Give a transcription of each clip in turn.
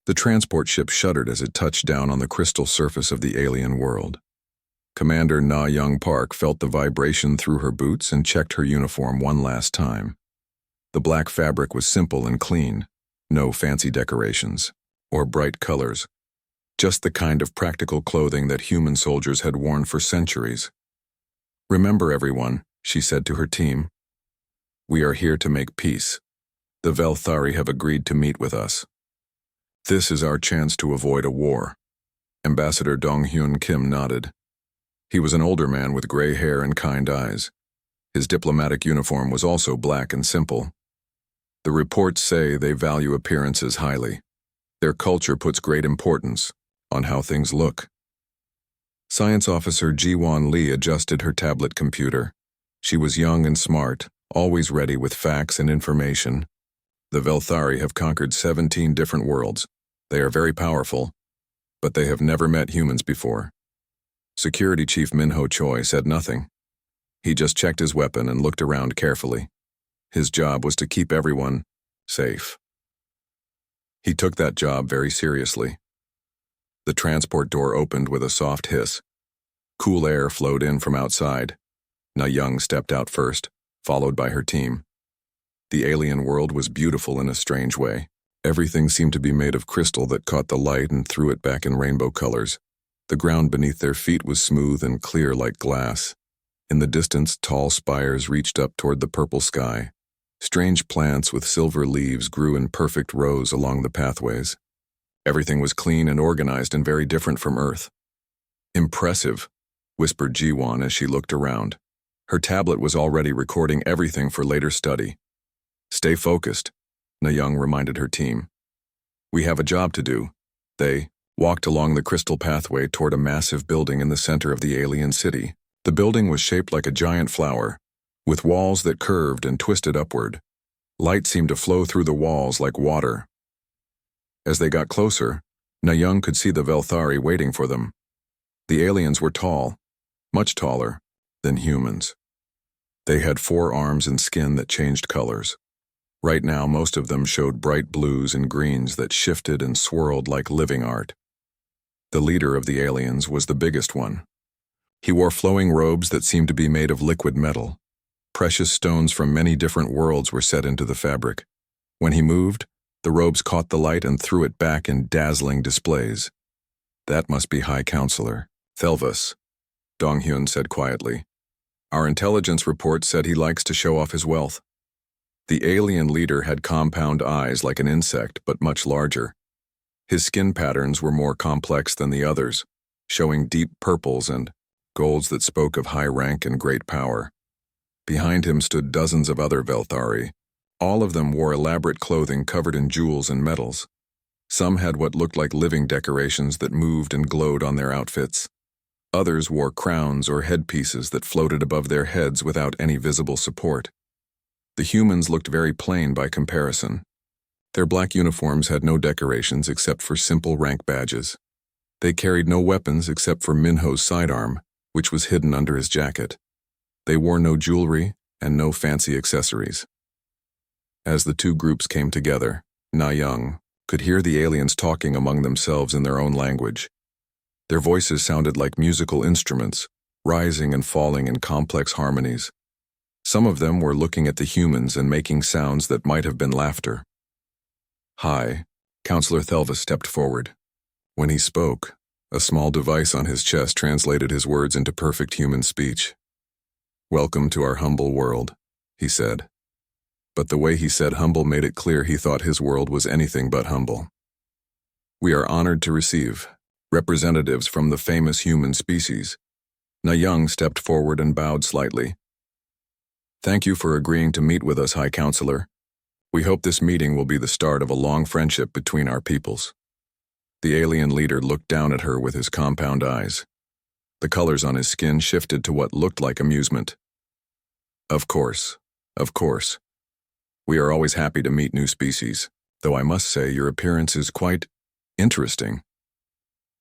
The transport ship shuddered as it touched down on the crystal surface of the alien world. Commander Na Young Park felt the vibration through her boots and checked her uniform one last time. The black fabric was simple and clean, no fancy decorations or bright colors, just the kind of practical clothing that human soldiers had worn for centuries. "Remember, everyone," she said to her team. "We are here to make peace. The Velthari have agreed to meet with us. This is our chance to avoid a war." Ambassador Dong-Hyun Kim nodded. He was an older man with gray hair and kind eyes. His diplomatic uniform was also black and simple. "The reports say they value appearances highly. Their culture puts great importance on how things look." Science Officer Ji-won Lee adjusted her tablet computer. She was young and smart, always ready with facts and information. The Velthari have conquered 17 different worlds. They are very powerful, but they have never met humans before. Security Chief Min-ho Choi said nothing. He just checked his weapon and looked around carefully. His job was to keep everyone safe. He took that job very seriously. The transport door opened with a soft hiss. Cool air flowed in from outside. Na Young stepped out first, followed by her team. The alien world was beautiful in a strange way. Everything seemed to be made of crystal that caught the light and threw it back in rainbow colors. The ground beneath their feet was smooth and clear like glass. In the distance, tall spires reached up toward the purple sky. Strange plants with silver leaves grew in perfect rows along the pathways. Everything was clean and organized and very different from Earth. "Impressive," whispered Ji-won as she looked around. Her tablet was already recording everything for later study. "Stay focused," Na Young reminded her team. "We have a job to do." They walked along the crystal pathway toward a massive building in the center of the alien city. The building was shaped like a giant flower, with walls that curved and twisted upward. Light seemed to flow through the walls like water. As they got closer, Na Young could see the Velthari waiting for them. The aliens were tall, much taller than humans. They had 4 arms and skin that changed colors. Right now, most of them showed bright blues and greens that shifted and swirled like living art. The leader of the aliens was the biggest one. He wore flowing robes that seemed to be made of liquid metal. Precious stones from many different worlds were set into the fabric. When he moved, the robes caught the light and threw it back in dazzling displays. "That must be High Counselor Thelvas," Dong-Hyun said quietly. "Our intelligence report said he likes to show off his wealth." The alien leader had compound eyes like an insect, but much larger. His skin patterns were more complex than the others, showing deep purples and golds that spoke of high rank and great power. Behind him stood dozens of other Velthari. All of them wore elaborate clothing covered in jewels and metals. Some had what looked like living decorations that moved and glowed on their outfits. Others wore crowns or headpieces that floated above their heads without any visible support. The humans looked very plain by comparison. Their black uniforms had no decorations except for simple rank badges. They carried no weapons except for Min-ho's sidearm, which was hidden under his jacket. They wore no jewelry and no fancy accessories. As the two groups came together, Na Young could hear the aliens talking among themselves in their own language. Their voices sounded like musical instruments, rising and falling in complex harmonies. Some of them were looking at the humans and making sounds that might have been laughter. "Hi," Counselor Thelvas stepped forward. When he spoke, a small device on his chest translated his words into perfect human speech. "Welcome to our humble world," he said. But the way he said humble made it clear he thought his world was anything but humble. "We are honored to receive representatives from the famous human species." Na Young stepped forward and bowed slightly. "Thank you for agreeing to meet with us, High Counselor. We hope this meeting will be the start of a long friendship between our peoples." The alien leader looked down at her with his compound eyes. The colors on his skin shifted to what looked like amusement. Of course. We are always happy to meet new species, though I must say your appearance is quite interesting."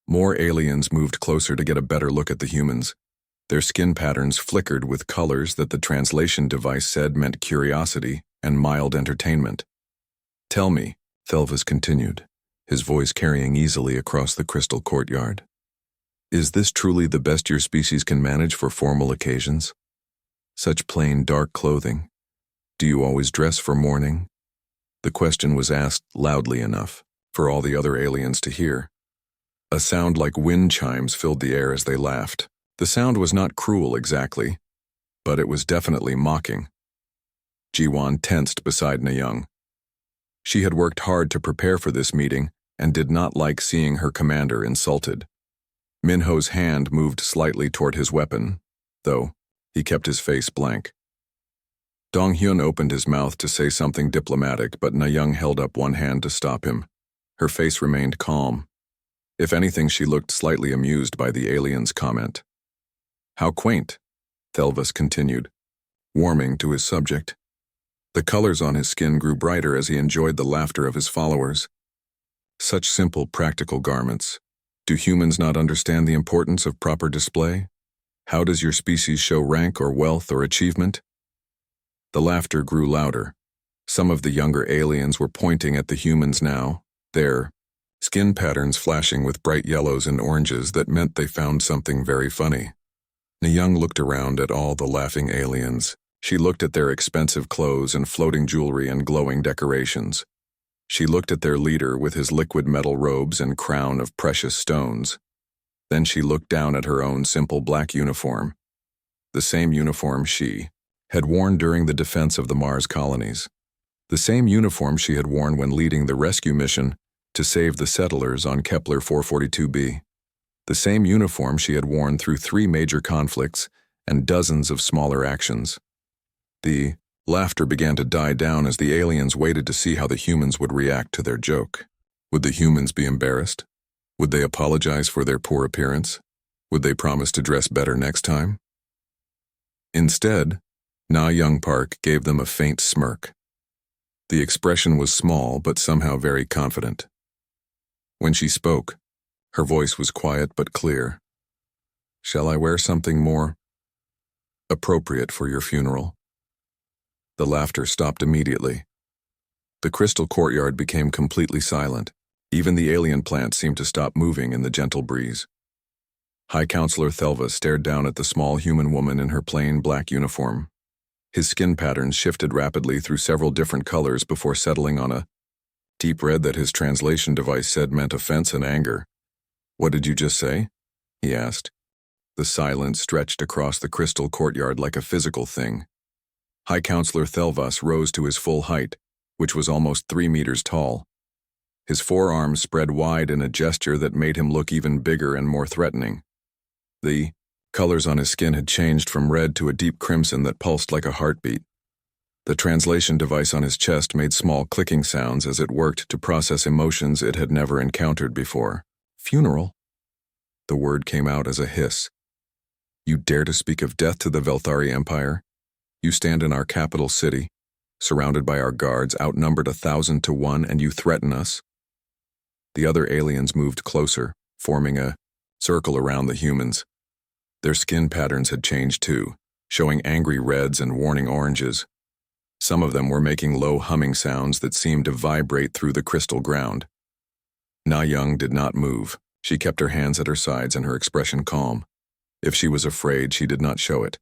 More aliens moved closer to get a better look at the humans. Their skin patterns flickered with colors that the translation device said meant curiosity and mild entertainment. "Tell me," Thelvas continued, his voice carrying easily across the crystal courtyard. Is this truly the best your species can manage for formal occasions? Such plain, dark clothing. Do you always dress for mourning? The question was asked loudly enough for all the other aliens to hear. A sound like wind chimes filled the air as they laughed. The sound was not cruel exactly, but it was definitely mocking. Jiwan tensed beside Nayoung. She had worked hard to prepare for this meeting and did not like seeing her commander insulted. Minho's hand moved slightly toward his weapon, though he kept his face blank. Donghyun opened his mouth to say something diplomatic, but Nayoung held up one hand to stop him. Her face remained calm. If anything, she looked slightly amused by the alien's comment. How quaint, Thelvis continued, warming to his subject. The colors on his skin grew brighter as he enjoyed the laughter of his followers. Such simple, practical garments. Do humans not understand the importance of proper display? How does your species show rank or wealth or achievement? The laughter grew louder. Some of the younger aliens were pointing at the humans now, their skin patterns flashing with bright yellows and oranges that meant they found something very funny. Nayoung looked around at all the laughing aliens. She looked at their expensive clothes and floating jewelry and glowing decorations. She looked at their leader with his liquid metal robes and crown of precious stones. Then she looked down at her own simple black uniform, the same uniform she had worn during the defense of the Mars colonies, the same uniform she had worn when leading the rescue mission to save the settlers on Kepler 442b, the same uniform she had worn through 3 major conflicts and dozens of smaller actions. The laughter began to die down as the aliens waited to see how the humans would react to their joke. Would the humans be embarrassed? Would they apologize for their poor appearance? Would they promise to dress better next time? Instead, Na Young Park gave them a faint smirk. The expression was small but somehow very confident. When she spoke, her voice was quiet but clear. Shall I wear something more appropriate for your funeral? The laughter stopped immediately. The crystal courtyard became completely silent. Even the alien plants seemed to stop moving in the gentle breeze. High Counselor Thelva stared down at the small human woman in her plain black uniform. His skin patterns shifted rapidly through several different colors before settling on a deep red that his translation device said meant offense and anger. What did you just say? He asked. The silence stretched across the crystal courtyard like a physical thing. High Counselor Thelvas rose to his full height, which was almost 3 meters tall. His forearms spread wide in a gesture that made him look even bigger and more threatening. The colors on his skin had changed from red to a deep crimson that pulsed like a heartbeat. The translation device on his chest made small clicking sounds as it worked to process emotions it had never encountered before. Funeral? The word came out as a hiss. You dare to speak of death to the Velthari Empire? You stand in our capital city, surrounded by our guards, outnumbered 1,000 to 1, and you threaten us? The other aliens moved closer, forming a circle around the humans. Their skin patterns had changed too, showing angry reds and warning oranges. Some of them were making low humming sounds that seemed to vibrate through the crystal ground. Na Young did not move. She kept her hands at her sides and her expression calm. If she was afraid, she did not show it.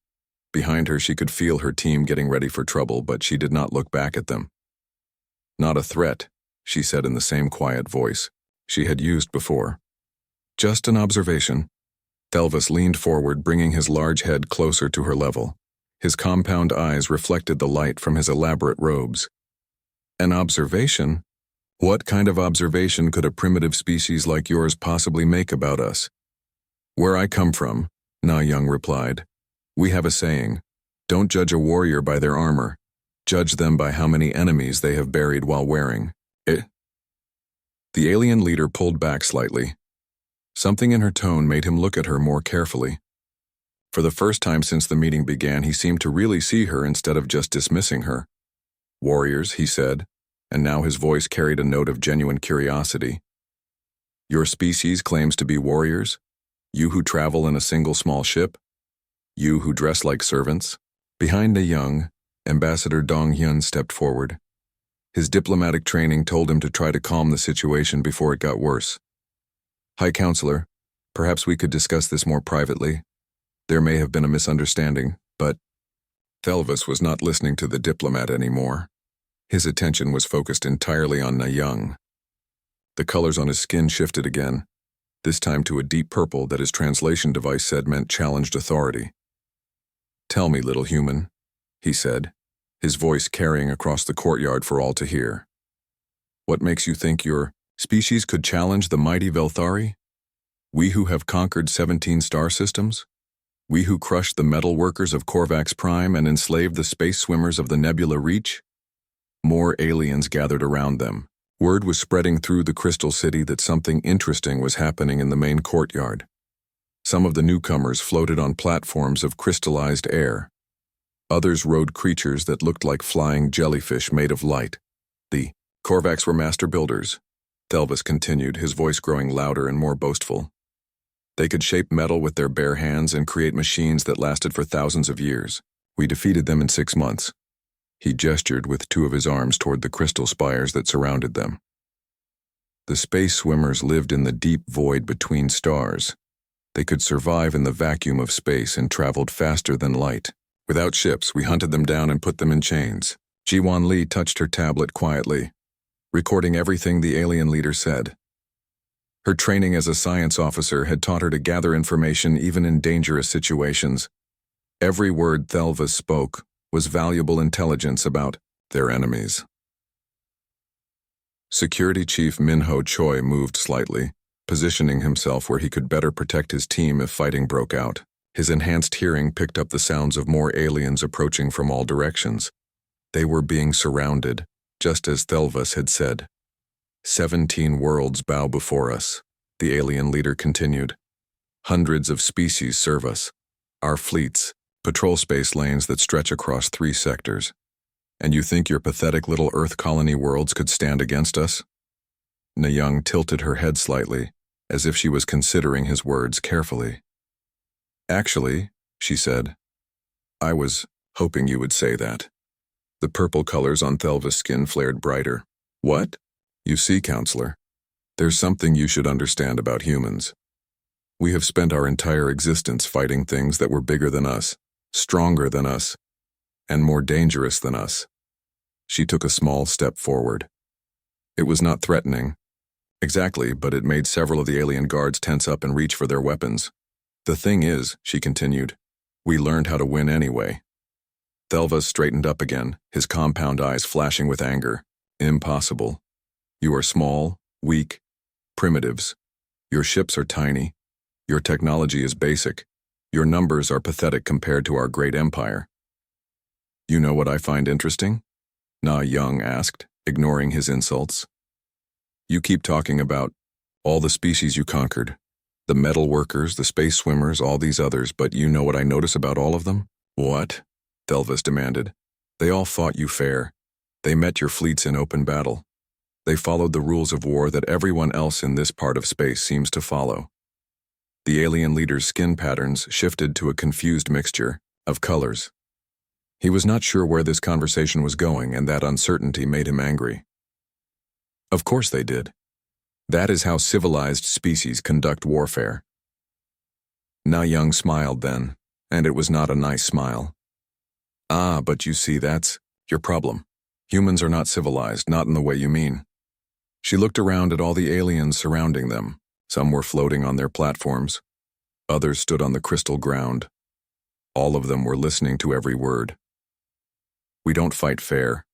Behind her, she could feel her team getting ready for trouble, but she did not look back at them. Not a threat, she said in the same quiet voice she had used before. Just an observation. Thelvis leaned forward, bringing his large head closer to her level. His compound eyes reflected the light from his elaborate robes. An observation? What kind of observation could a primitive species like yours possibly make about us? Where I come from, Na Young replied, we have a saying, don't judge a warrior by their armor. Judge them by how many enemies they have buried while wearing it. The alien leader pulled back slightly. Something in her tone made him look at her more carefully. For the first time since the meeting began, he seemed to really see her instead of just dismissing her. Warriors, he said, and now his voice carried a note of genuine curiosity. Your species claims to be warriors? You who travel in a single small ship? You who dress like servants? Behind the young, Ambassador Dong Hyun stepped forward. His diplomatic training told him to try to calm the situation before it got worse. "High Counselor, perhaps we could discuss this more privately. There may have been a misunderstanding, but..." Thelvis was not listening to the diplomat anymore. His attention was focused entirely on Na Young. The colors on his skin shifted again, this time to a deep purple that his translation device said meant challenged authority. "Tell me, little human," he said, his voice carrying across the courtyard for all to hear. "What makes you think your species could challenge the mighty Velthari? We who have conquered 17 star systems? We who crushed the metal workers of Korvax Prime and enslaved the space swimmers of the Nebula Reach?" More aliens gathered around them. Word was spreading through the Crystal City that something interesting was happening in the main courtyard. Some of the newcomers floated on platforms of crystallized air. Others rode creatures that looked like flying jellyfish made of light. The Korvax were master builders, Thelvis continued, his voice growing louder and more boastful. They could shape metal with their bare hands and create machines that lasted for thousands of years. We defeated them in 6 months. He gestured with 2 of his arms toward the crystal spires that surrounded them. The space swimmers lived in the deep void between stars. They could survive in the vacuum of space and traveled faster than light. Without ships, we hunted them down and put them in chains. Jiwan Li touched her tablet quietly, recording everything the alien leader said. Her training as a science officer had taught her to gather information even in dangerous situations. Every word Thelvis spoke was valuable intelligence about their enemies. Security Chief Minho Choi moved slightly, positioning himself where he could better protect his team if fighting broke out. His enhanced hearing picked up the sounds of more aliens approaching from all directions. They were being surrounded, just as Thelvis had said. 17 worlds bow before us, the alien leader continued. Hundreds of species serve us. Our fleets, patrol space lanes that stretch across 3 sectors. And you think your pathetic little Earth colony worlds could stand against us? Na Young tilted her head slightly, as if she was considering his words carefully. "Actually," she said, "I was hoping you would say that." The purple colors on Thelvis' skin flared brighter. "What? You see, Counselor, there's something you should understand about humans. We have spent our entire existence fighting things that were bigger than us, stronger than us, and more dangerous than us." She took a small step forward. It was not threatening. Exactly, but it made several of the alien guards tense up and reach for their weapons. "The thing is," she continued, "we learned how to win anyway." Thelvis straightened up again, his compound eyes flashing with anger. "Impossible. You are small, weak, primitives. Your ships are tiny. Your technology is basic. Your numbers are pathetic compared to our great empire." "You know what I find interesting?" Na Young asked, ignoring his insults. "You keep talking about all the species you conquered. The metal workers, the space swimmers, all these others, but you know what I notice about all of them?" "What?" Thelvis demanded. "They all fought you fair. They met your fleets in open battle. They followed the rules of war that everyone else in this part of space seems to follow." The alien leader's skin patterns shifted to a confused mixture of colors. He was not sure where this conversation was going, and that uncertainty made him angry. Of course they did. That is how civilized species conduct warfare. Na Young smiled then, and it was not a nice smile. "Ah, but you see, that's your problem. Humans are not civilized, not in the way you mean." She looked around at all the aliens surrounding them. Some were floating on their platforms. Others stood on the crystal ground. All of them were listening to every word. "We don't fight fair,"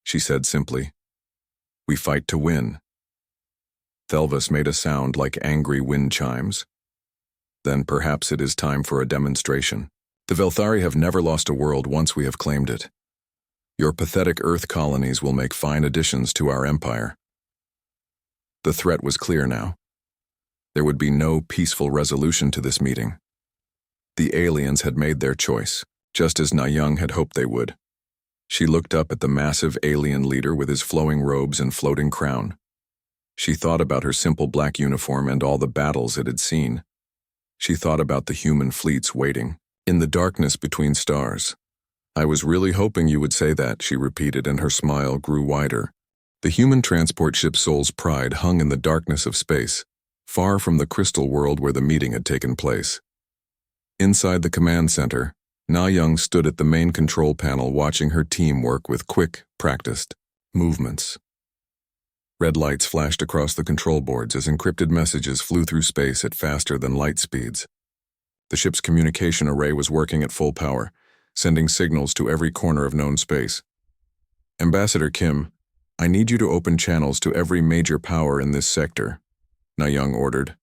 she said simply. "We fight to win." Thelvis made a sound like angry wind chimes. "Then perhaps it is time for a demonstration. The Velthari have never lost a world once we have claimed it. Your pathetic Earth colonies will make fine additions to our empire." The threat was clear now. There would be no peaceful resolution to this meeting. The aliens had made their choice, just as Na Young had hoped they would. She looked up at the massive alien leader with his flowing robes and floating crown. She thought about her simple black uniform and all the battles it had seen. She thought about the human fleets waiting in the darkness between stars. I was really hoping you would say that, she repeated, and her smile grew wider. The human transport ship Soul's Pride hung in the darkness of space, far from the crystal world where the meeting had taken place. Inside the command center, Na Young stood at the main control panel watching her team work with quick, practiced movements. Red lights flashed across the control boards as encrypted messages flew through space at faster than light speeds. The ship's communication array was working at full power, sending signals to every corner of known space. Ambassador Kim, I need you to open channels to every major power in this sector, Na Young ordered.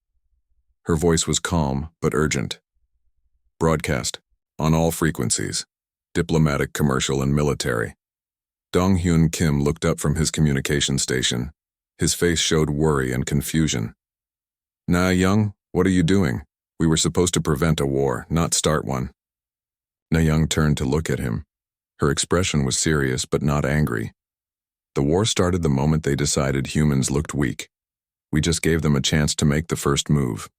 Her voice was calm but urgent. Broadcast, on all frequencies, diplomatic, commercial, and military. Dong-Hyun Kim looked up from his communication station. His face showed worry and confusion. Na Young, what are you doing? We were supposed to prevent a war, not start one. Na Young turned to look at him. Her expression was serious but not angry. The war started the moment they decided humans looked weak. We just gave them a chance to make the first move.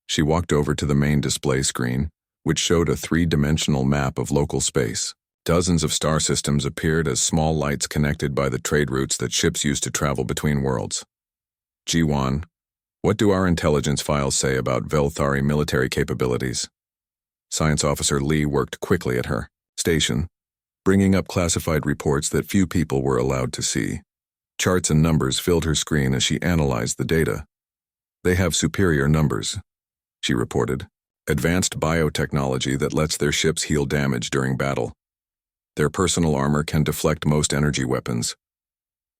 She walked over to the main display screen, which showed a three-dimensional map of local space. Dozens of star systems appeared as small lights connected by the trade routes that ships used to travel between worlds. Ji-won, what do our intelligence files say about Velthari military capabilities? Science Officer Lee worked quickly at her station, bringing up classified reports that few people were allowed to see. Charts and numbers filled her screen as she analyzed the data. They have superior numbers, she reported. Advanced biotechnology that lets their ships heal damage during battle. Their personal armor can deflect most energy weapons.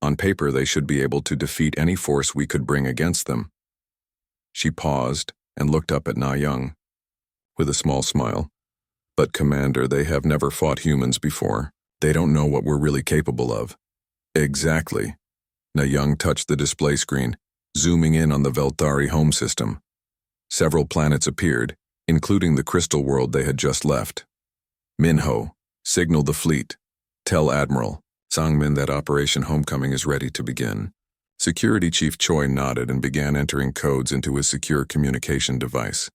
On paper, they should be able to defeat any force we could bring against them. She paused and looked up at Na Young with a small smile. But Commander, they have never fought humans before. They don't know what we're really capable of. Exactly. Na Young touched the display screen, zooming in on the Velthari home system. Several planets appeared, including the crystal world they had just left. Minho, signal the fleet. Tell Admiral Sangmin that Operation Homecoming is ready to begin. Security Chief Choi nodded and began entering codes into his secure communication device.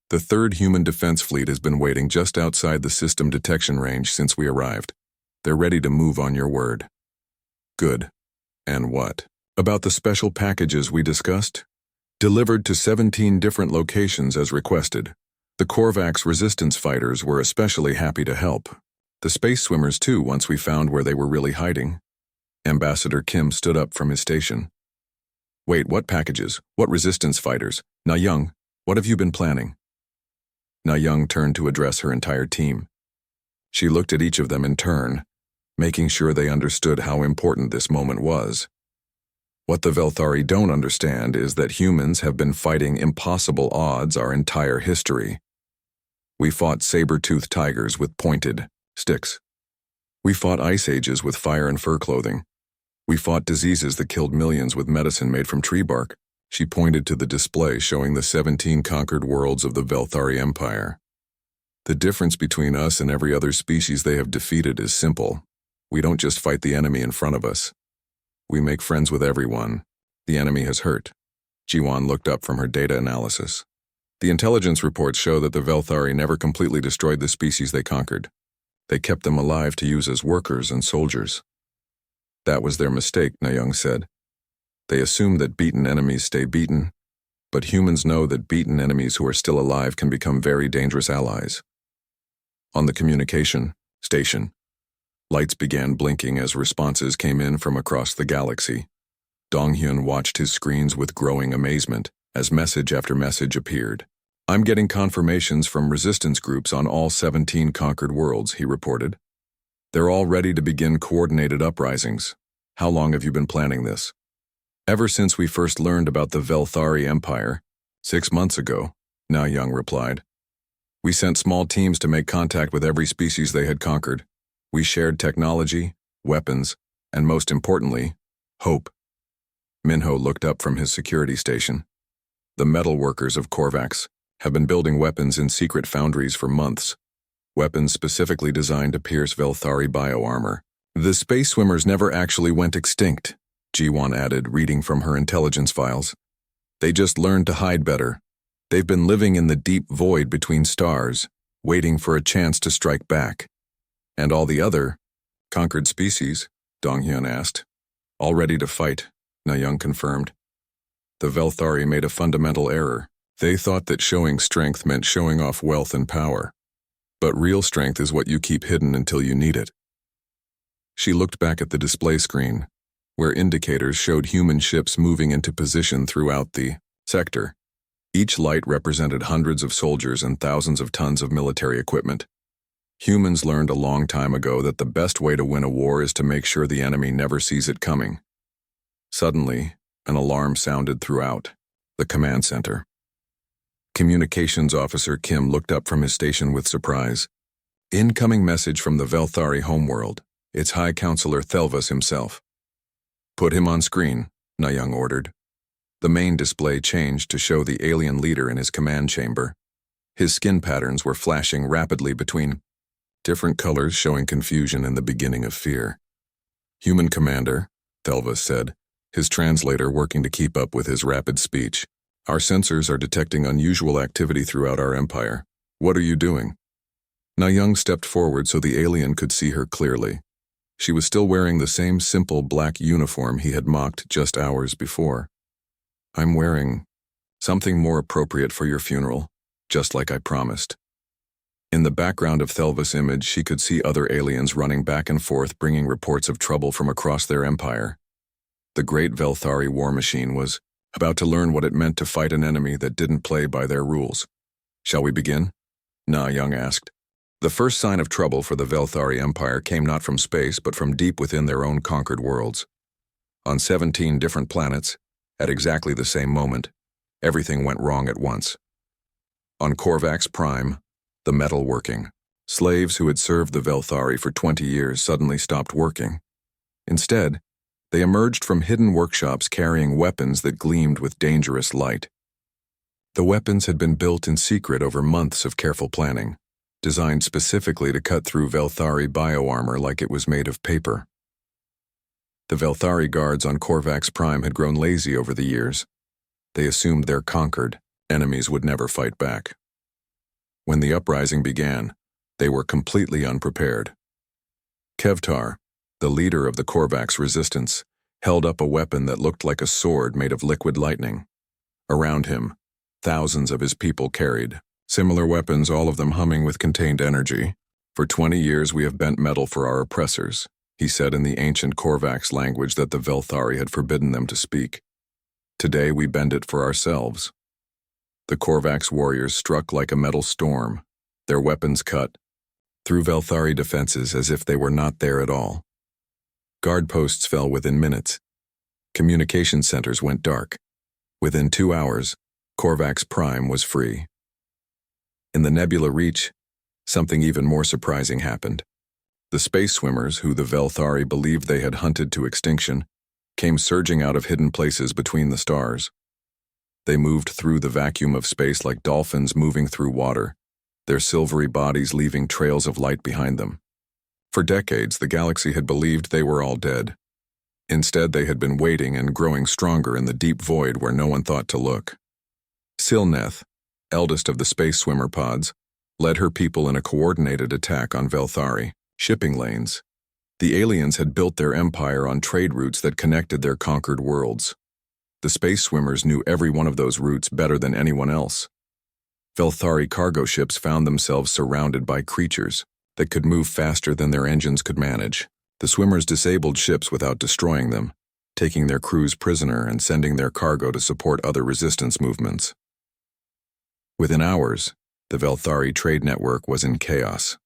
The 3rd Human Defense Fleet has been waiting just outside the system detection range since we arrived. They're ready to move on your word. Good. And what? About the special packages we discussed? Delivered to 17 different locations as requested. The Korvax resistance fighters were especially happy to help. The space swimmers too, once we found where they were really hiding. Ambassador Kim stood up from his station. Wait, what packages? What resistance fighters? Na Young, what have you been planning? Na Young turned to address her entire team. She looked at each of them in turn, making sure they understood how important this moment was. What the Velthari don't understand is that humans have been fighting impossible odds our entire history. We fought saber-toothed tigers with pointed sticks. We fought ice ages with fire and fur clothing. We fought diseases that killed millions with medicine made from tree bark. She pointed to the display showing the 17 conquered worlds of the Velthari Empire. The difference between us and every other species they have defeated is simple. We don't just fight the enemy in front of us. We make friends with everyone. The enemy has hurt. Ji-won looked up from her data analysis. The intelligence reports show that the Velthari never completely destroyed the species they conquered. They kept them alive to use as workers and soldiers. That was their mistake, Na Young said. They assume that beaten enemies stay beaten, but humans know that beaten enemies who are still alive can become very dangerous allies. On the communication station, lights began blinking as responses came in from across the galaxy. Dong-Hyun watched his screens with growing amazement as message after message appeared. I'm getting confirmations from resistance groups on all 17 conquered worlds, he reported. They're all ready to begin coordinated uprisings. How long have you been planning this? Ever since we first learned about the Velthari Empire, 6 months ago, Na Young replied. We sent small teams to make contact with every species they had conquered. We shared technology, weapons, and most importantly, hope. Minho looked up from his security station. The metal workers of Korvax have been building weapons in secret foundries for months. Weapons specifically designed to pierce Velthari bioarmor. The space swimmers never actually went extinct, Ji-won added, reading from her intelligence files. They just learned to hide better. They've been living in the deep void between stars, waiting for a chance to strike back. And all the other conquered species? Donghyun asked. All ready to fight, Na-young confirmed. The Velthari made a fundamental error. They thought that showing strength meant showing off wealth and power. But real strength is what you keep hidden until you need it. She looked back at the display screen, where indicators showed human ships moving into position throughout the sector. Each light represented hundreds of soldiers and thousands of tons of military equipment. Humans learned a long time ago that the best way to win a war is to make sure the enemy never sees it coming. Suddenly, an alarm sounded throughout the command center. Communications Officer Kim looked up from his station with surprise. Incoming message from the Velthari homeworld. It's High Counselor Thelvas himself. Put him on screen, Na-young ordered. The main display changed to show the alien leader in his command chamber. His skin patterns were flashing rapidly between different colors, showing confusion and the beginning of fear. Human commander, Thelvas said, his translator working to keep up with his rapid speech. Our sensors are detecting unusual activity throughout our empire. What are you doing? Na-young stepped forward so the alien could see her clearly. She was still wearing the same simple black uniform he had mocked just hours before. I'm wearing something more appropriate for your funeral, just like I promised. In the background of Thelvas' image, she could see other aliens running back and forth, bringing reports of trouble from across their empire. The great Velthari war machine was about to learn what it meant to fight an enemy that didn't play by their rules. Shall we begin? Na-young asked. The first sign of trouble for the Velthari Empire came not from space, but from deep within their own conquered worlds. On 17 different planets, at exactly the same moment, everything went wrong at once. On Korvax Prime, the metal working. Slaves who had served the Velthari for 20 years suddenly stopped working. Instead, they emerged from hidden workshops carrying weapons that gleamed with dangerous light. The weapons had been built in secret over months of careful planning, designed specifically to cut through Velthari bioarmor like it was made of paper. The Velthari guards on Korvax Prime had grown lazy over the years. They assumed their conquered enemies would never fight back. When the uprising began, they were completely unprepared. Kevtar, the leader of the Korvax resistance, held up a weapon that looked like a sword made of liquid lightning. Around him, thousands of his people carried similar weapons, all of them humming with contained energy. For 20 years we have bent metal for our oppressors, he said in the ancient Korvax language that the Velthari had forbidden them to speak. Today we bend it for ourselves. The Korvax warriors struck like a metal storm, their weapons cut through Velthari defenses as if they were not there at all. Guard posts fell within minutes. Communication centers went dark. Within 2 hours, Korvax Prime was free. In the Nebula Reach, something even more surprising happened. The space swimmers, who the Velthari believed they had hunted to extinction, came surging out of hidden places between the stars. They moved through the vacuum of space like dolphins moving through water, their silvery bodies leaving trails of light behind them. For decades, the galaxy had believed they were all dead. Instead, they had been waiting and growing stronger in the deep void where no one thought to look. Silneth, eldest of the space swimmer pods, led her people in a coordinated attack on Velthari shipping lanes. The aliens had built their empire on trade routes that connected their conquered worlds. The space swimmers knew every one of those routes better than anyone else. Velthari cargo ships found themselves surrounded by creatures that could move faster than their engines could manage. The swimmers disabled ships without destroying them, taking their crews prisoner and sending their cargo to support other resistance movements. Within hours, the Velthari trade network was in chaos.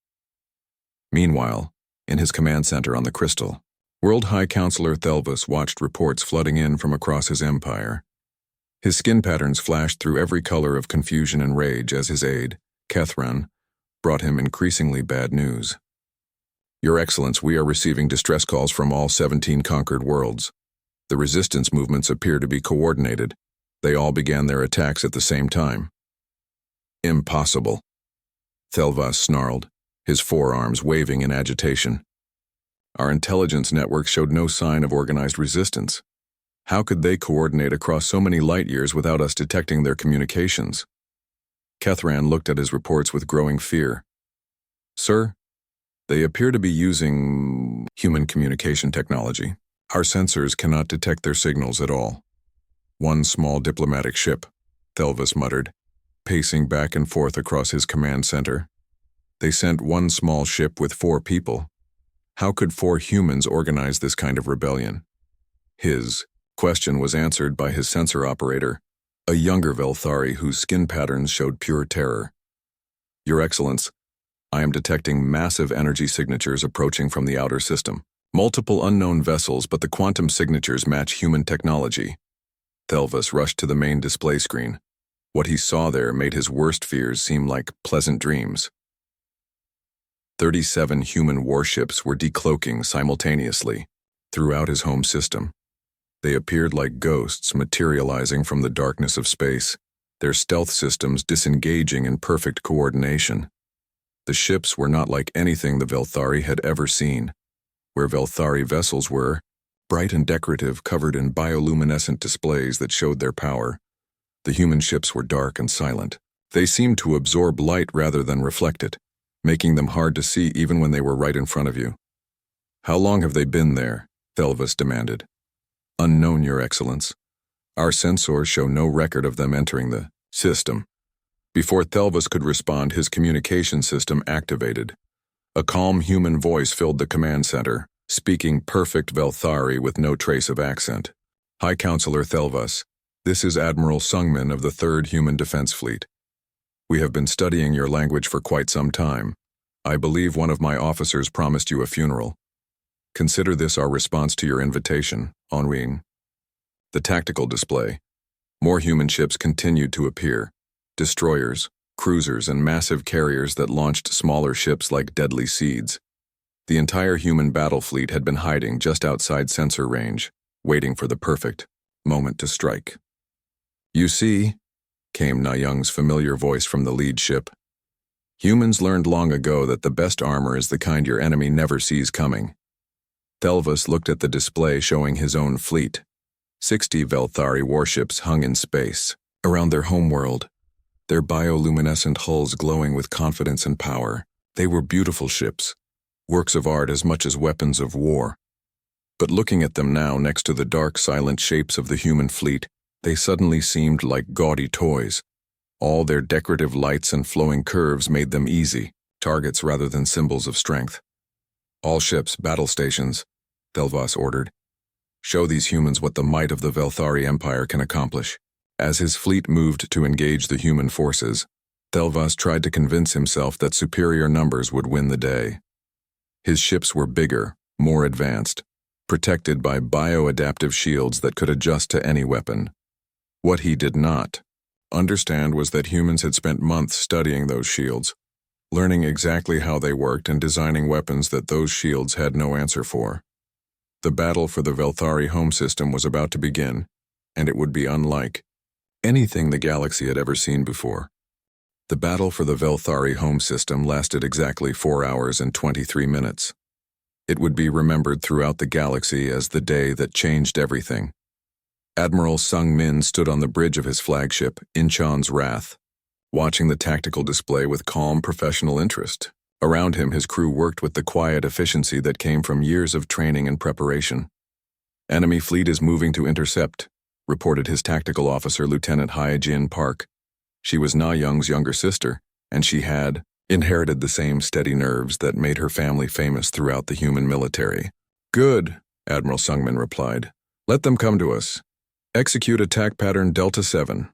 Meanwhile, in his command center on the Crystal, World High Counselor Thelvas watched reports flooding in from across his empire. His skin patterns flashed through every color of confusion and rage as his aide, Kethran, brought him increasingly bad news. Your Excellence, we are receiving distress calls from all 17 conquered worlds. The resistance movements appear to be coordinated. They all began their attacks at the same time. Impossible, Thelvas snarled, his forearms waving in agitation. Our intelligence network showed no sign of organized resistance. How could they coordinate across so many light years without us detecting their communications? Kethran looked at his reports with growing fear. Sir, They appear to be using human communication technology. Our sensors cannot detect their signals at all. One small diplomatic ship, Thelvis muttered, pacing back and forth across his command center. They sent one small ship with 4 people. How could 4 humans organize this kind of rebellion? His question was answered by his sensor operator, a younger Velthari whose skin patterns showed pure terror. Your Excellence, I am detecting massive energy signatures approaching from the outer system. Multiple unknown vessels, but the quantum signatures match human technology. Thelvis rushed to the main display screen. What he saw there made his worst fears seem like pleasant dreams. 37 human warships were decloaking simultaneously throughout his home system. They appeared like ghosts materializing from the darkness of space, their stealth systems disengaging in perfect coordination. The ships were not like anything the Velthari had ever seen. Where Velthari vessels were, bright and decorative, covered in bioluminescent displays that showed their power, the human ships were dark and silent. They seemed to absorb light rather than reflect it, making them hard to see even when they were right in front of you. How long have they been there? Thelvis demanded. Unknown, Your Excellence. Our sensors show no record of them entering the system. Before Thelvis could respond, his communication system activated. A calm human voice filled the command center, speaking perfect Velthari with no trace of accent. High Counselor Thelvis, this is Admiral Sungmin of the 3rd Human Defense Fleet. We have been studying your language for quite some time. I believe one of my officers promised you a funeral. Consider this our response to your invitation, Henri. The tactical display. More human ships continued to appear. Destroyers, cruisers, and massive carriers that launched smaller ships like deadly seeds. The entire human battle fleet had been hiding just outside sensor range, waiting for the perfect moment to strike. You see, came Na Young's familiar voice from the lead ship. Humans learned long ago that the best armor is the kind your enemy never sees coming. Thelvis looked at the display showing his own fleet. 60 Velthari warships hung in space, around their homeworld, their bioluminescent hulls glowing with confidence and power. They were beautiful ships, works of art as much as weapons of war. But looking at them now next to the dark, silent shapes of the human fleet, they suddenly seemed like gaudy toys. All their decorative lights and flowing curves made them easy targets rather than symbols of strength. All ships, battle stations, Thelvis ordered. Show these humans what the might of the Velthari Empire can accomplish. As his fleet moved to engage the human forces, Thelvis tried to convince himself that superior numbers would win the day. His ships were bigger, more advanced, protected by bioadaptive shields that could adjust to any weapon. What he did not understand was that humans had spent months studying those shields, learning exactly how they worked and designing weapons that those shields had no answer for. The battle for the Velthari home system was about to begin, and it would be unlike anything the galaxy had ever seen before. The battle for the Velthari home system lasted exactly 4 hours and 23 minutes. It would be remembered throughout the galaxy as the day that changed everything. Admiral Sungmin stood on the bridge of his flagship, Incheon's Wrath, watching the tactical display with calm professional interest. Around him, his crew worked with the quiet efficiency that came from years of training and preparation. Enemy fleet is moving to intercept, reported his tactical officer, Lieutenant Hyejin Park. She was Na Young's younger sister, and she had inherited the same steady nerves that made her family famous throughout the human military. Good, Admiral Sungmin replied. Let them come to us. Execute attack pattern Delta 7.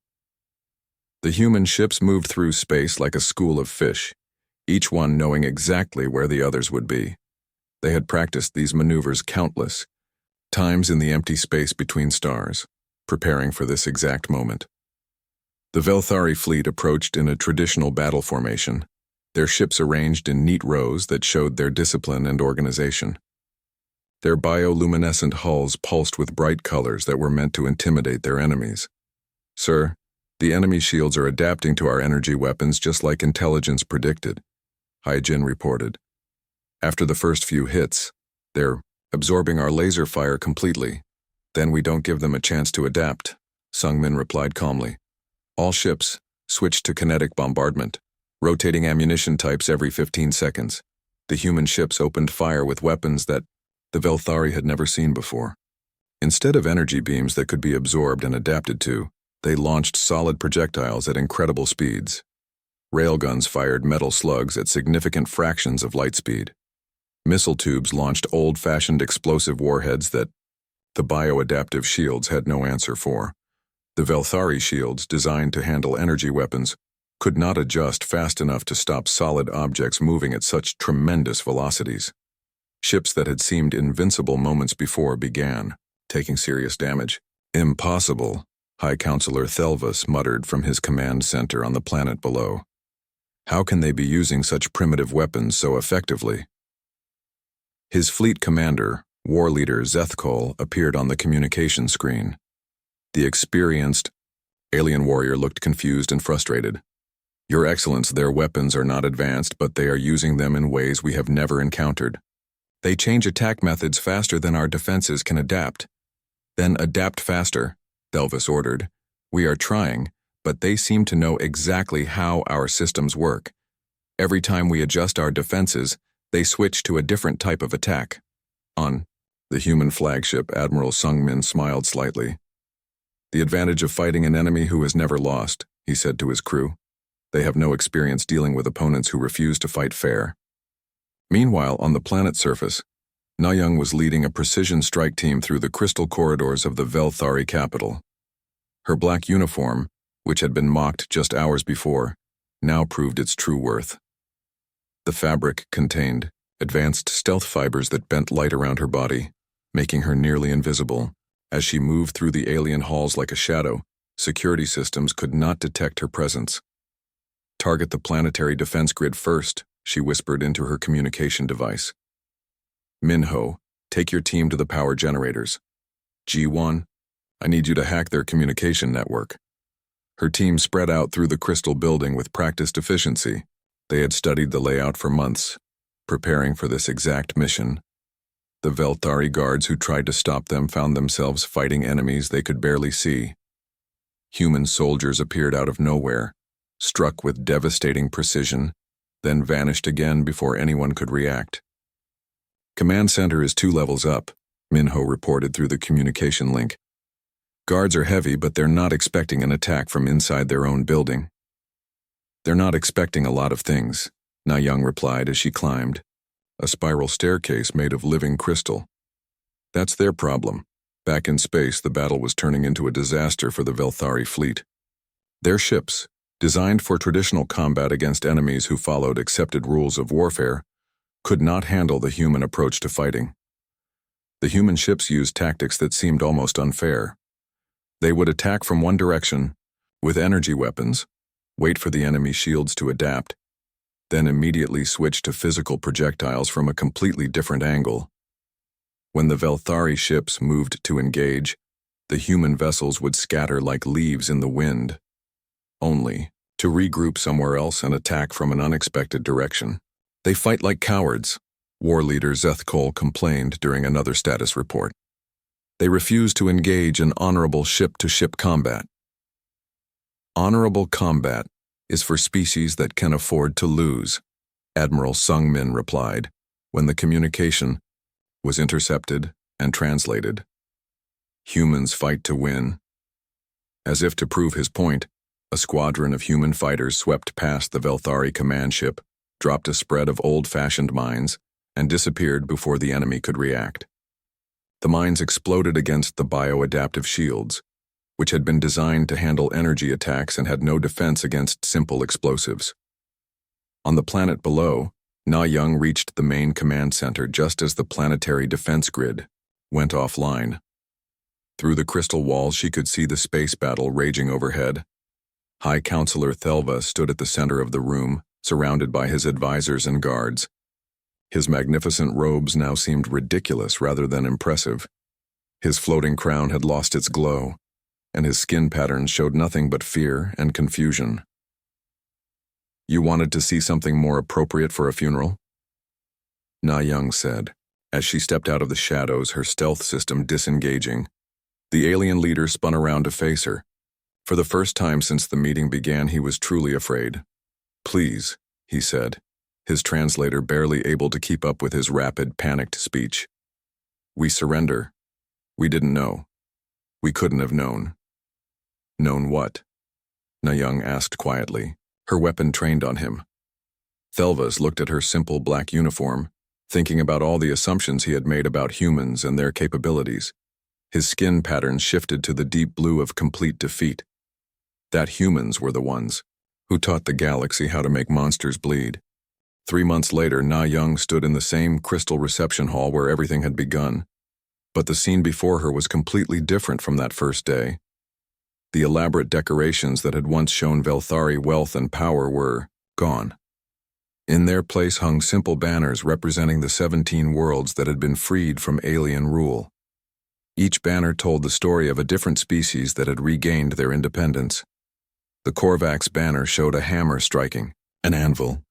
The human ships moved through space like a school of fish, each one knowing exactly where the others would be. They had practiced these maneuvers countless times in the empty space between stars, preparing for this exact moment. The Velthari fleet approached in a traditional battle formation, their ships arranged in neat rows that showed their discipline and organization. Their bioluminescent hulls pulsed with bright colors that were meant to intimidate their enemies. Sir, the enemy shields are adapting to our energy weapons just like intelligence predicted, Hyejin reported. After the first few hits, they're absorbing our laser fire completely. Then we don't give them a chance to adapt, Sungmin replied calmly. All ships switched to kinetic bombardment, rotating ammunition types every 15 seconds. The human ships opened fire with weapons that the Velthari had never seen before. Instead of energy beams that could be absorbed and adapted to, they launched solid projectiles at incredible speeds. Railguns fired metal slugs at significant fractions of light speed. Missile tubes launched old-fashioned explosive warheads that the bioadaptive shields had no answer for. The Velthari shields, designed to handle energy weapons, could not adjust fast enough to stop solid objects moving at such tremendous velocities. Ships that had seemed invincible moments before began taking serious damage. Impossible, High Counselor Thelvas muttered from his command center on the planet below. How can they be using such primitive weapons so effectively? His fleet commander, war leader Zethkol, appeared on the communication screen. The experienced alien warrior looked confused and frustrated. Your Excellence, their weapons are not advanced, but they are using them in ways we have never encountered. They change attack methods faster than our defenses can adapt. Then adapt faster, Thelvas ordered. We are trying, but they seem to know exactly how our systems work. Every time we adjust our defenses, they switch to a different type of attack. On the human flagship, Admiral Sungmin smiled slightly. The advantage of fighting an enemy who has never lost, he said to his crew. They have no experience dealing with opponents who refuse to fight fair. Meanwhile, on the planet's surface, Na-Young was leading a precision strike team through the crystal corridors of the Velthari capital. Her black uniform, which had been mocked just hours before, now proved its true worth. The fabric contained advanced stealth fibers that bent light around her body, making her nearly invisible. As she moved through the alien halls like a shadow, security systems could not detect her presence. Target the planetary defense grid first, she whispered into her communication device. Minho, take your team to the power generators. G1, I need you to hack their communication network. Her team spread out through the crystal building with practiced efficiency. They had studied the layout for months, preparing for this exact mission. The Velthari guards who tried to stop them found themselves fighting enemies they could barely see. Human soldiers appeared out of nowhere, struck with devastating precision, then vanished again before anyone could react. Command center is 2 levels up, Minho reported through the communication link. Guards are heavy, but they're not expecting an attack from inside their own building. They're not expecting a lot of things, Na-Young replied as she climbed. A spiral staircase made of living crystal. That's their problem. Back in space, the battle was turning into a disaster for the Velthari fleet. Their ships, designed for traditional combat against enemies who followed accepted rules of warfare, could not handle the human approach to fighting. The human ships used tactics that seemed almost unfair. They would attack from one direction, with energy weapons, wait for the enemy shields to adapt, then immediately switch to physical projectiles from a completely different angle. When the Velthari ships moved to engage, the human vessels would scatter like leaves in the wind, only to regroup somewhere else and attack from an unexpected direction. They fight like cowards, war leader Zethkol complained during another status report. They refuse to engage in honorable ship-to-ship combat. Honorable combat is for species that can afford to lose, Admiral Sungmin replied, when the communication was intercepted and translated. Humans fight to win. As if to prove his point, a squadron of human fighters swept past the Velthari command ship, dropped a spread of old-fashioned mines, and disappeared before the enemy could react. The mines exploded against the bioadaptive shields, which had been designed to handle energy attacks and had no defense against simple explosives. On the planet below, Na-Young reached the main command center just as the planetary defense grid went offline. Through the crystal walls, she could see the space battle raging overhead. High Counselor Thelva stood at the center of the room, surrounded by his advisors and guards. His magnificent robes now seemed ridiculous rather than impressive. His floating crown had lost its glow, and his skin patterns showed nothing but fear and confusion. You wanted to see something more appropriate for a funeral? Na-Young said, as she stepped out of the shadows, her stealth system disengaging. The alien leader spun around to face her. For the first time since the meeting began, he was truly afraid. Please, he said. his translator barely able to keep up with his rapid, panicked speech. "We surrender. We didn't know. We couldn't have known." "Known what?" Na-Young asked quietly, her weapon trained on him. Thelvas looked at her simple black uniform, thinking about all the assumptions he had made about humans and their capabilities. His skin pattern shifted to the deep blue of complete defeat. That humans were the ones who taught the galaxy how to make monsters bleed. 3 months later, Na-Young stood in the same crystal reception hall where everything had begun. But the scene before her was completely different from that first day. The elaborate decorations that had once shown Velthari wealth and power were gone. In their place hung simple banners representing the 17 worlds that had been freed from alien rule. Each banner told the story of a different species that had regained their independence. The Korvax banner showed a hammer striking, an anvil,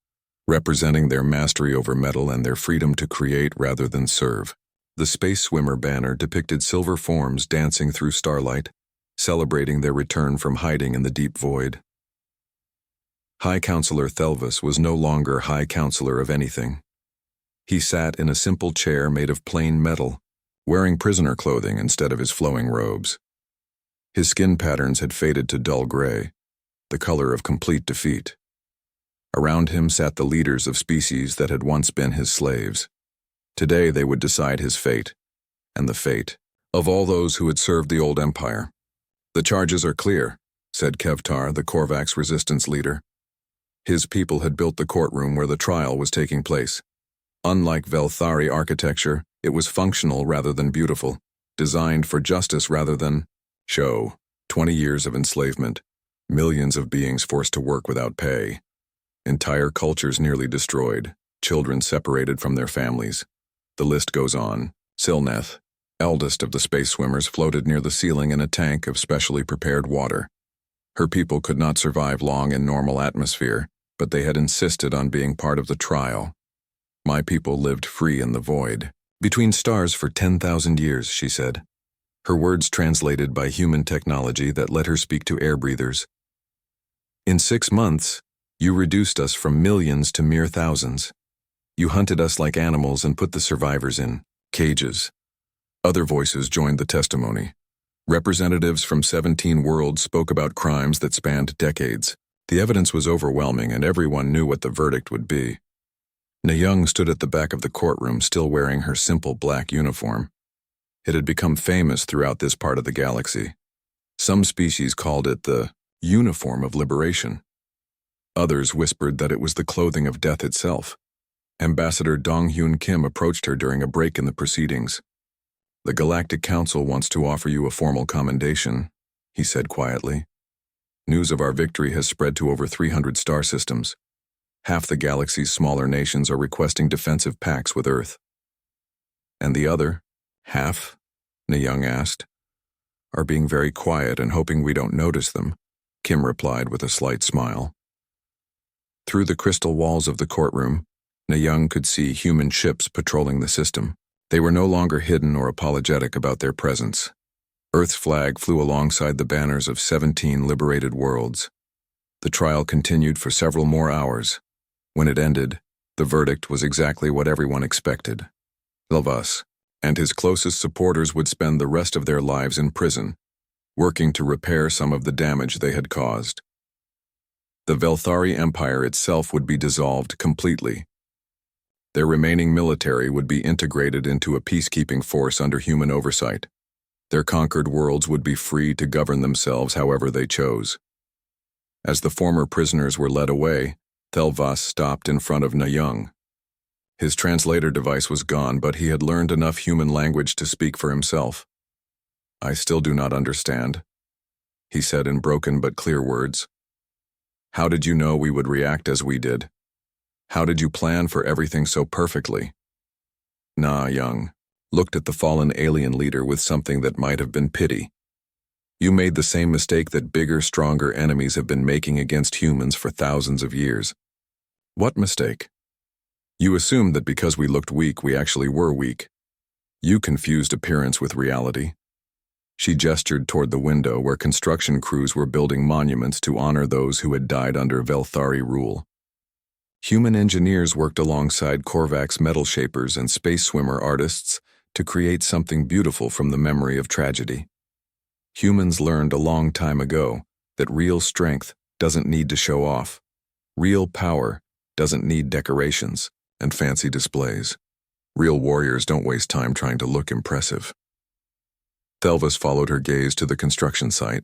representing their mastery over metal and their freedom to create rather than serve. The Space Swimmer banner depicted silver forms dancing through starlight, celebrating their return from hiding in the deep void. High Counselor Thelvas was no longer High Counselor of anything. He sat in a simple chair made of plain metal, wearing prisoner clothing instead of his flowing robes. His skin patterns had faded to dull gray, the color of complete defeat. Around him sat the leaders of species that had once been his slaves. Today they would decide his fate, and the fate of all those who had served the old empire. "The charges are clear," said Kevtar, the Korvax resistance leader. His people had built the courtroom where the trial was taking place. Unlike Velthari architecture, it was functional rather than beautiful, designed for justice rather than show. 20 years of enslavement, millions of beings forced to work without pay. Entire cultures nearly destroyed, children separated from their families. The list goes on. Silneth, eldest of the space swimmers, floated near the ceiling in a tank of specially prepared water. Her people could not survive long in normal atmosphere, but they had insisted on being part of the trial. "My people lived free in the void, between stars for 10,000 years, she said. Her words translated by human technology that let her speak to air breathers. "In 6 months, you reduced us from millions to mere thousands. You hunted us like animals and put the survivors in cages." Other voices joined the testimony. Representatives from 17 worlds spoke about crimes that spanned decades. The evidence was overwhelming and everyone knew what the verdict would be. Na-Young stood at the back of the courtroom, still wearing her simple black uniform. It had become famous throughout this part of the galaxy. Some species called it the uniform of liberation. Others whispered that it was the clothing of death itself. Ambassador Dong-Hyun Kim approached her during a break in the proceedings. "The Galactic Council wants to offer you a formal commendation," he said quietly. "News of our victory has spread to over 300 star systems. Half the galaxy's smaller nations are requesting defensive pacts with Earth." "And the other half?" Na-Young asked. "Are being very quiet and hoping we don't notice them," Kim replied with a slight smile. Through the crystal walls of the courtroom, Na-Young could see human ships patrolling the system. They were no longer hidden or apologetic about their presence. Earth's flag flew alongside the banners of 17 liberated worlds. The trial continued for several more hours. When it ended, the verdict was exactly what everyone expected. Thelvas and his closest supporters would spend the rest of their lives in prison, working to repair some of the damage they had caused. The Velthari Empire itself would be dissolved completely. Their remaining military would be integrated into a peacekeeping force under human oversight. Their conquered worlds would be free to govern themselves however they chose. As the former prisoners were led away, Thelvas stopped in front of Na-Young. His translator device was gone, but he had learned enough human language to speak for himself. "I still do not understand," he said in broken but clear words. "How did you know we would react as we did? How did you plan for everything so perfectly?" Na-Young looked at the fallen alien leader with something that might have been pity. "You made the same mistake that bigger, stronger enemies have been making against humans for thousands of years." "What mistake?" "You assumed that because we looked weak, we actually were weak. You confused appearance with reality." She gestured toward the window where construction crews were building monuments to honor those who had died under Velthari rule. Human engineers worked alongside Korvax metal shapers and space swimmer artists to create something beautiful from the memory of tragedy. Humans learned a long time ago that real strength doesn't need to show off. Real power doesn't need decorations and fancy displays. Real warriors don't waste time trying to look impressive. Thelvis followed her gaze to the construction site.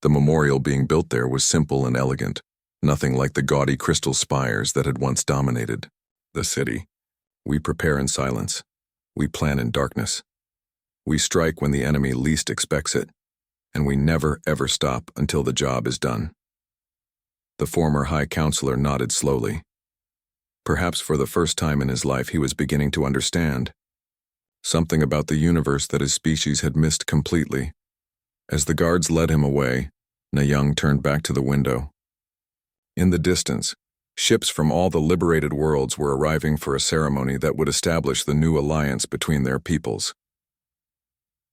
The memorial being built there was simple and elegant, nothing like the gaudy crystal spires that had once dominated the city. We prepare in silence. We plan in darkness. We strike when the enemy least expects it, and we never ever stop until the job is done. The former High Counselor nodded slowly. Perhaps for the first time in his life he was beginning to understand something about the universe that his species had missed completely. As the guards led him away, Na-Young turned back to the window. In the distance, ships from all the liberated worlds were arriving for a ceremony that would establish the new alliance between their peoples.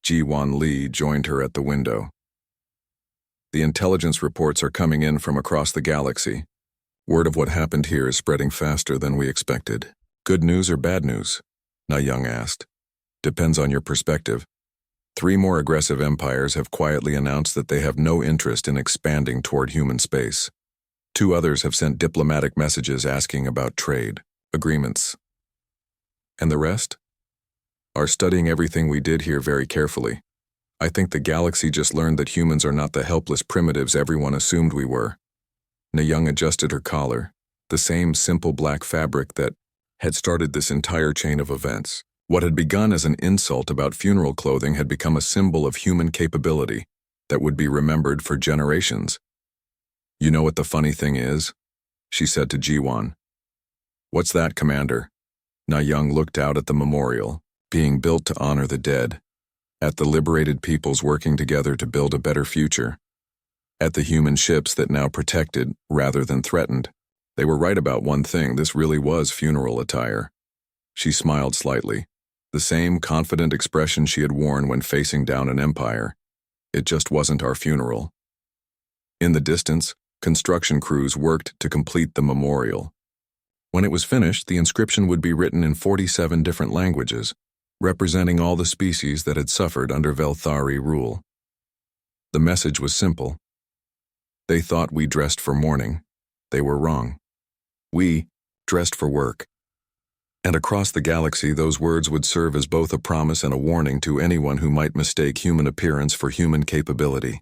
Ji-Wan Lee joined her at the window. The intelligence reports are coming in from across the galaxy. Word of what happened here is spreading faster than we expected. Good news or bad news? Na-Young asked. Depends on your perspective. 3 more aggressive empires have quietly announced that they have no interest in expanding toward human space. 2 others have sent diplomatic messages asking about trade, agreements. And the rest? Are studying everything we did here very carefully. I think the galaxy just learned that humans are not the helpless primitives everyone assumed we were. Na-Young adjusted her collar, the same simple black fabric that had started this entire chain of events. What had begun as an insult about funeral clothing had become a symbol of human capability that would be remembered for generations. You know what the funny thing is? She said to Ji-Wan. What's that, Commander? Na-Young looked out at the memorial, being built to honor the dead, at the liberated peoples working together to build a better future, at the human ships that now protected rather than threatened. They were right about one thing, this really was funeral attire. She smiled slightly, the same confident expression she had worn when facing down an empire. It just wasn't our funeral. In the distance, construction crews worked to complete the memorial. When it was finished, the inscription would be written in 47 different languages, representing all the species that had suffered under Velthari rule. The message was simple. They thought we dressed for mourning. They were wrong. We dressed for work. And across the galaxy, those words would serve as both a promise and a warning to anyone who might mistake human appearance for human capability.